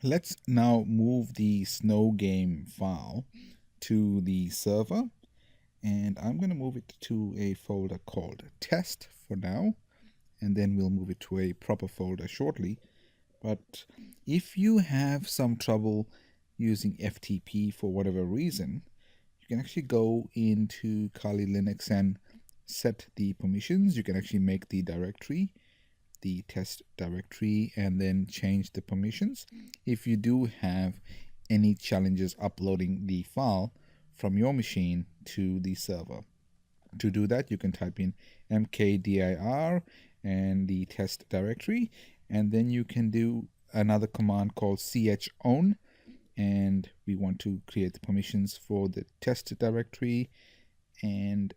Let's now move the snow game file to the server, and I'm going to move it to a folder called test for now, and then we'll move it to a proper folder shortly. But if you have some trouble using FTP for whatever reason, you can actually go into Kali Linux and set the permissions. You can actually make the directory, the test directory, and then change the permissions if you do have any challenges uploading the file from your machine to the server. To do that, you can type in mkdir and the test directory, and then you can do another command called chown, and we want to create the permissions for the test directory, and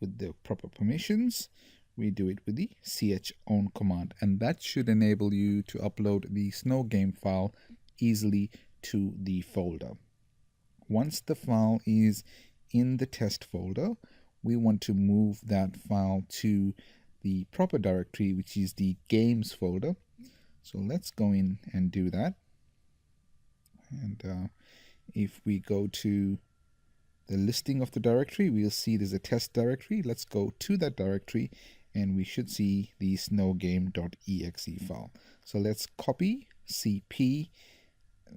with the proper permissions we do it with the chown command, and that should enable you to upload the snow game file easily to the folder. Once the file is in the test folder, we want to move that file to the proper directory, which is the games folder. So let's go in and do that. And if we go to the listing of the directory, we'll see there's a test directory. Let's go to that directory and we should see the snowgame.exe file. So let's copy cp,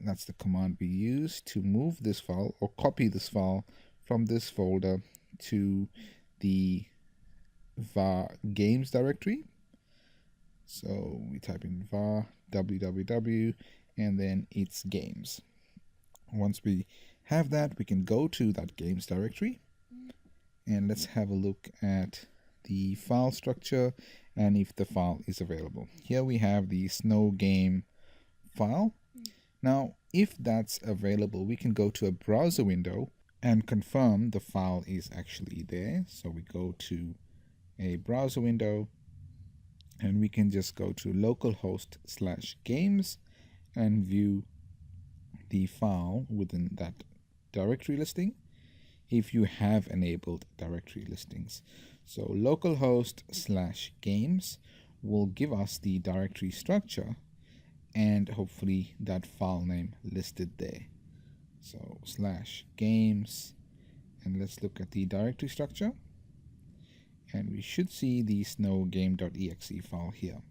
that's the command we use to move this file or copy this file from this folder to the var games directory. So we type in var www and then it's games. Once we have that, we can go to that games directory and let's have a look at the file structure and if the file is available. Here we have the snow game file. Now, if that's available, we can go to a browser window and confirm the file is actually there. So we go to a browser window and we can just go to localhost/games and view the file within that directory listing if you have enabled directory listings. So localhost/games will give us the directory structure and hopefully that file name listed there. So /games, and let's look at the directory structure, and we should see the snowgame.exe file here.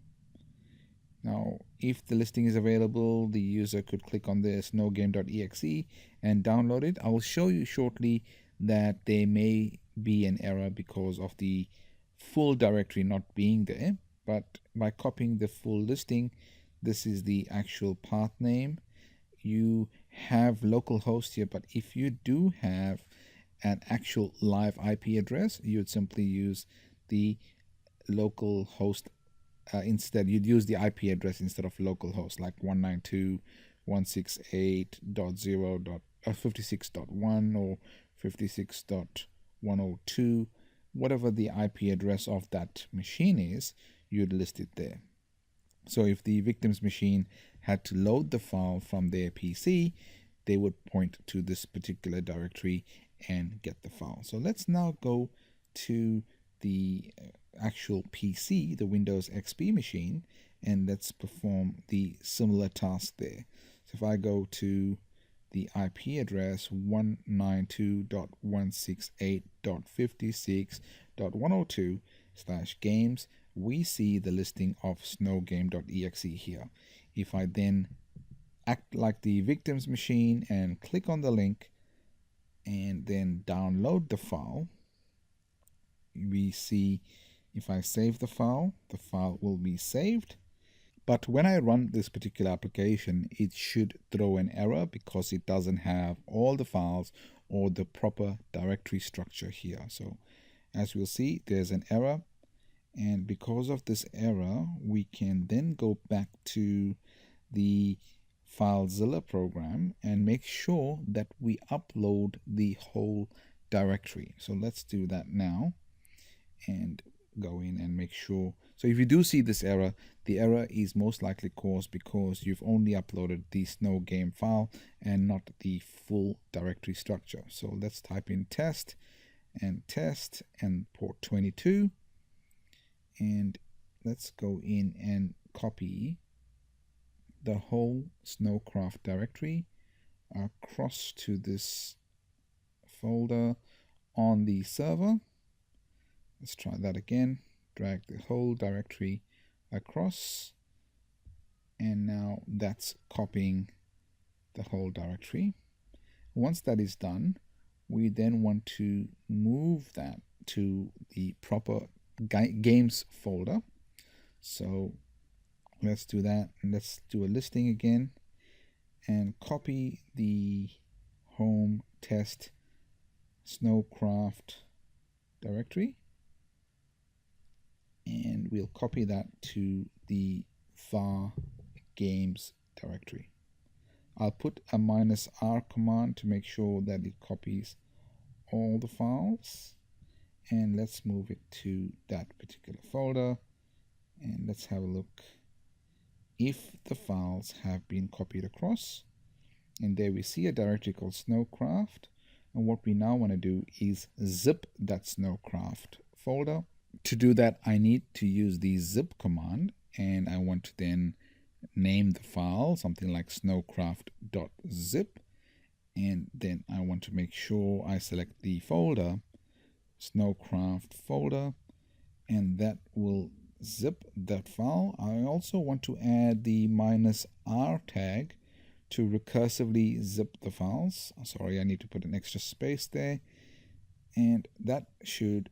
Now, if the listing is available, the user could click on the snowgame.exe and download it. I will show you shortly that there may be an error because of the full directory not being there, but by copying the full listing, this is the actual path name. You have localhost here, but if you do have an actual live IP address, you would simply use the localhost instead. You'd use the IP address instead of localhost, like 192.168.0.56.1 or 56.102, whatever the IP address of that machine is, you'd list it there. So if the victim's machine had to load the file from their PC, they would point to this particular directory and get the file. So let's now go to the actual PC, the Windows XP machine, and let's perform the similar task there. So if I go to the IP address 192.168.56.102/games, we see the listing of snowgame.exe here. If I then act like the victim's machine and click on the link and then download the file, we see if I save the file will be saved. But when I run this particular application, it should throw an error because it doesn't have all the files or the proper directory structure here. So as we'll see, there's an error. And because of this error, we can then go back to the FileZilla program and make sure that we upload the whole directory. So let's do that now and go in and make sure. So if you do see this error, the error is most likely caused because you've only uploaded the snow game file and not the full directory structure. So let's type in test and port 22, and let's go in and copy the whole Snowcraft directory across to this folder on the server. Let's try that again. Drag the whole directory across, and now that's copying the whole directory. Once that is done, we then want to move that to the proper games folder. So let's do that, and let's do a listing again and copy the home test Snowcraft directory, and we'll copy that to the var games directory. I'll put a -r command to make sure that it copies all the files, and let's move it to that particular folder, and let's have a look if the files have been copied across. And there we see a directory called Snowcraft, and what we now want to do is zip that Snowcraft folder. To do that, I need to use the zip command, and I want to then name the file something like snowcraft.zip, and then I want to make sure I select the folder Snowcraft folder, and that will zip that file. I also want to add the -r tag to recursively zip the files. Sorry, I need to put an extra space there, and that should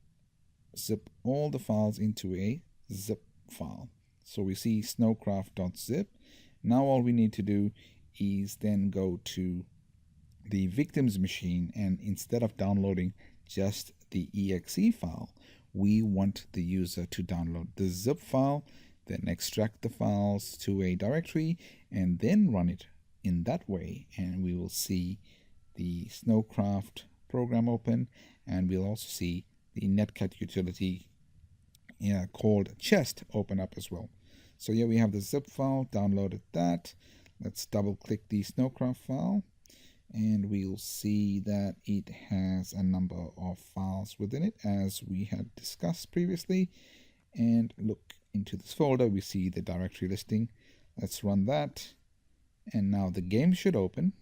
zip all the files into a zip file. So we see snowcraft.zip. Now all we need to do is then go to the victim's machine, and instead of downloading just the exe file, we want the user to download the zip file, then extract the files to a directory, and then run it in that way. And we will see the Snowcraft program open, and we'll also see the netcat utility called chest open up as well. So here we have the zip file, downloaded that. Let's double click the Snowcraft file, and we'll see that it has a number of files within it as we had discussed previously. And look into this folder, we see the directory listing. Let's run that, and now the game should open,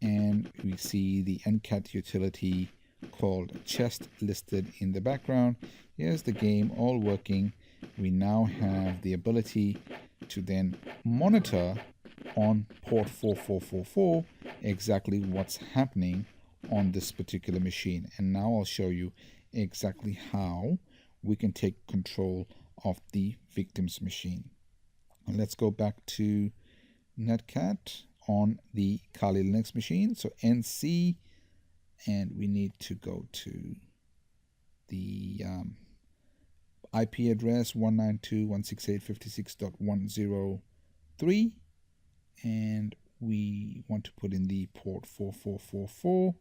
and we see the netcat utility called chest listed in the background. Here's the game all working. We now have the ability to then monitor on port 4444 exactly what's happening on this particular machine. And now I'll show you exactly how we can take control of the victim's machine. Let's go back to netcat on the Kali Linux machine. So NC, and we need to go to the IP address 192.168.56.103, and we want to put in the port 4444.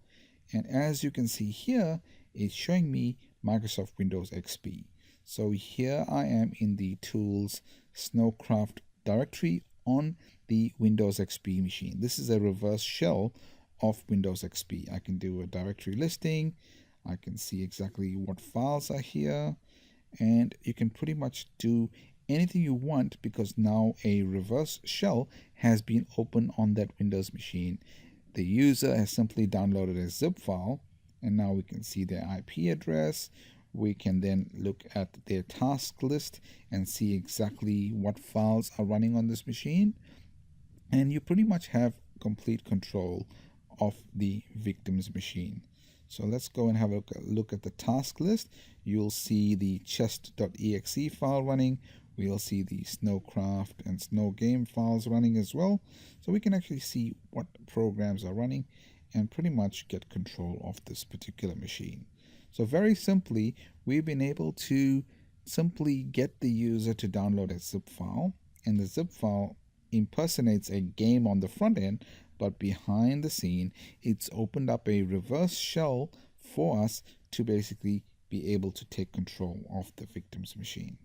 And as you can see here, it's showing me Microsoft Windows XP. So here I am in the tools Snowcraft directory on the Windows XP machine. This is a reverse shell of Windows XP. I can do a directory listing. I can see exactly what files are here, and you can pretty much do anything you want because now a reverse shell has been opened on that Windows machine. The user has simply downloaded a zip file, and now we can see their IP address. We can then look at their task list and see exactly what files are running on this machine, and you pretty much have complete control of the victim's machine. So let's go and have a look at the task list. You'll see the chest.exe file running. We'll see the Snowcraft and Snow Game files running as well. So we can actually see what programs are running and pretty much get control of this particular machine. So very simply, we've been able to simply get the user to download a zip file, and the zip file impersonates a game on the front end, but behind the scene, it's opened up a reverse shell for us to basically be able to take control of the victim's machine.